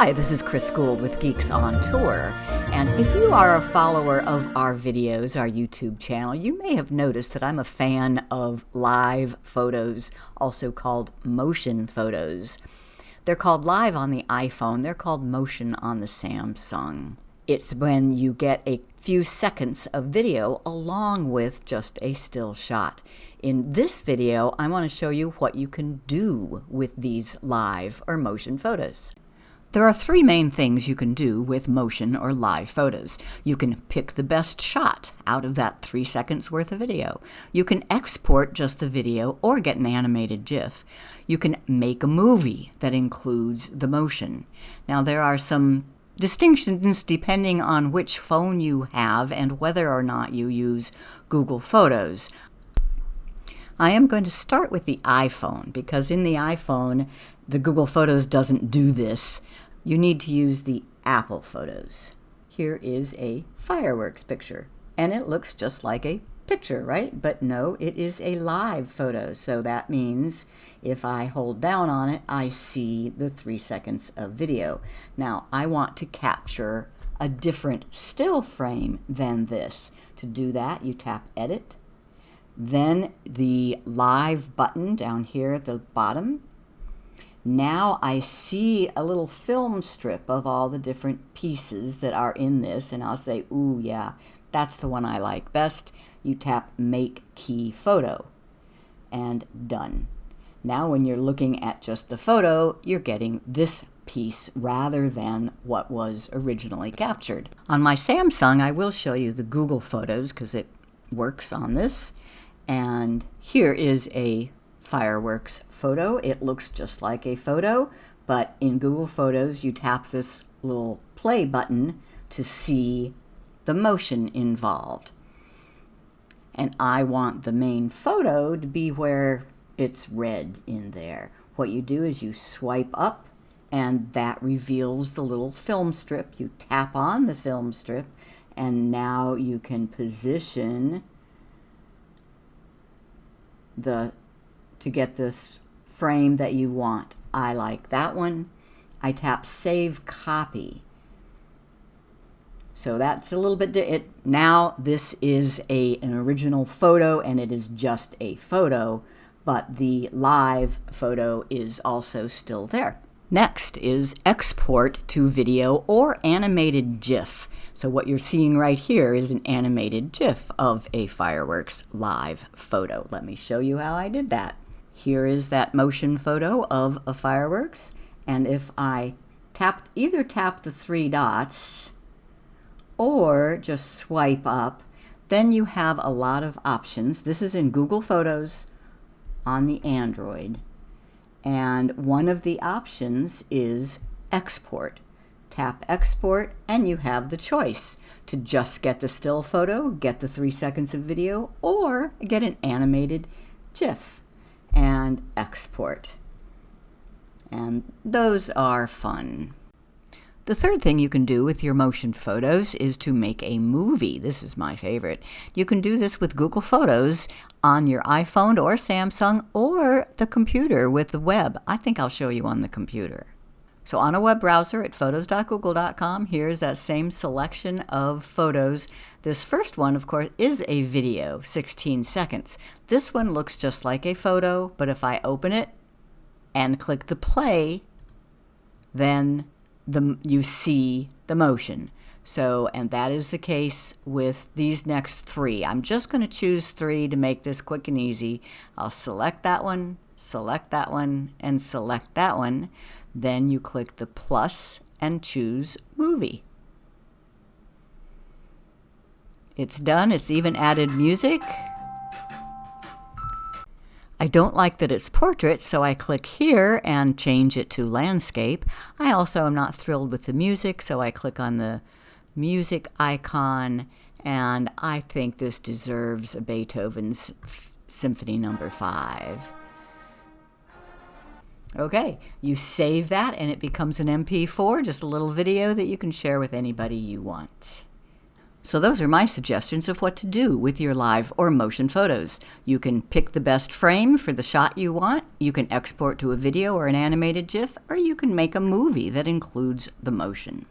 Hi, this is Guld with Geeks On Tour, and if you are a follower of our videos, our YouTube channel, you may have noticed that I'm a fan of live photos, also called motion photos. They're called live on the iPhone, they're called motion on the Samsung. It's when you get a few seconds of video along with just a still shot. In this video, I want to show you what you can do with these live or motion photos. There are three main things you can do with motion or live photos. You can pick the best shot out of that 3 seconds worth of video. You can export just the video or get an animated GIF. You can make a movie that includes the motion. Now there are some distinctions depending on which phone you have and whether or not you use Google Photos. I am going to start with the iPhone because in the iPhone, the Google Photos doesn't do this. You need to use the Apple Photos. Here is a fireworks picture, and it looks just like a picture, right? But no, it is a live photo. So that means if I hold down on it, I see the 3 seconds of video. Now, I want to capture a different still frame than this. To do that, you tap Edit, then the live button down here at the bottom. Now I see a little film strip of all the different pieces that are in this, and I'll say, ooh, yeah, that's the one I like best. You tap Make Key Photo, and done. Now when you're looking at just the photo, you're getting this piece rather than what was originally captured. On my Samsung, I will show you the Google Photos because it works on this. And here is a fireworks photo. It looks just like a photo, but in Google Photos, you tap this little play button to see the motion involved. And I want the main photo to be where it's red in there. What you do is you swipe up, and that reveals the little film strip. You tap on the film strip, and now you can position to get this frame that you want. I like that one. I tap Save Copy. So that's a little bit, now this is an original photo and it is just a photo, but the live photo is also still there. Next is export to video or animated GIF. So what you're seeing right here is an animated GIF of a fireworks live photo. Let me show you how I did that. Here is that motion photo of a fireworks. And if I either tap the 3 dots or just swipe up, then you have a lot of options. This is in Google Photos on the Android. And one of the options is export. Tap export and you have the choice to just get the still photo, get the 3 seconds of video, or get an animated GIF and export. And those are fun. The third thing you can do with your motion photos is to make a movie. This is my favorite. You can do this with Google Photos on your iPhone or Samsung or the computer with the web. I think I'll show you on the computer. So on a web browser at photos.google.com, here's that same selection of photos. This first one, of course, is a video, 16 seconds. This one looks just like a photo, but if I open it and click the play, then you see the motion. So, and that is the case with these next 3. I'm just going to choose 3 to make this quick and easy. I'll select that one, and select that one. Then you click the plus and choose movie. It's done. It's even added music. I don't like that it's portrait, so I click here and change it to landscape. I also am not thrilled with the music, so I click on the music icon, and I think this deserves Beethoven's Symphony No. 5. Okay, you save that and it becomes an MP4, just a little video that you can share with anybody you want. So those are my suggestions of what to do with your live or motion photos. You can pick the best frame for the shot you want, you can export to a video or an animated GIF, or you can make a movie that includes the motion.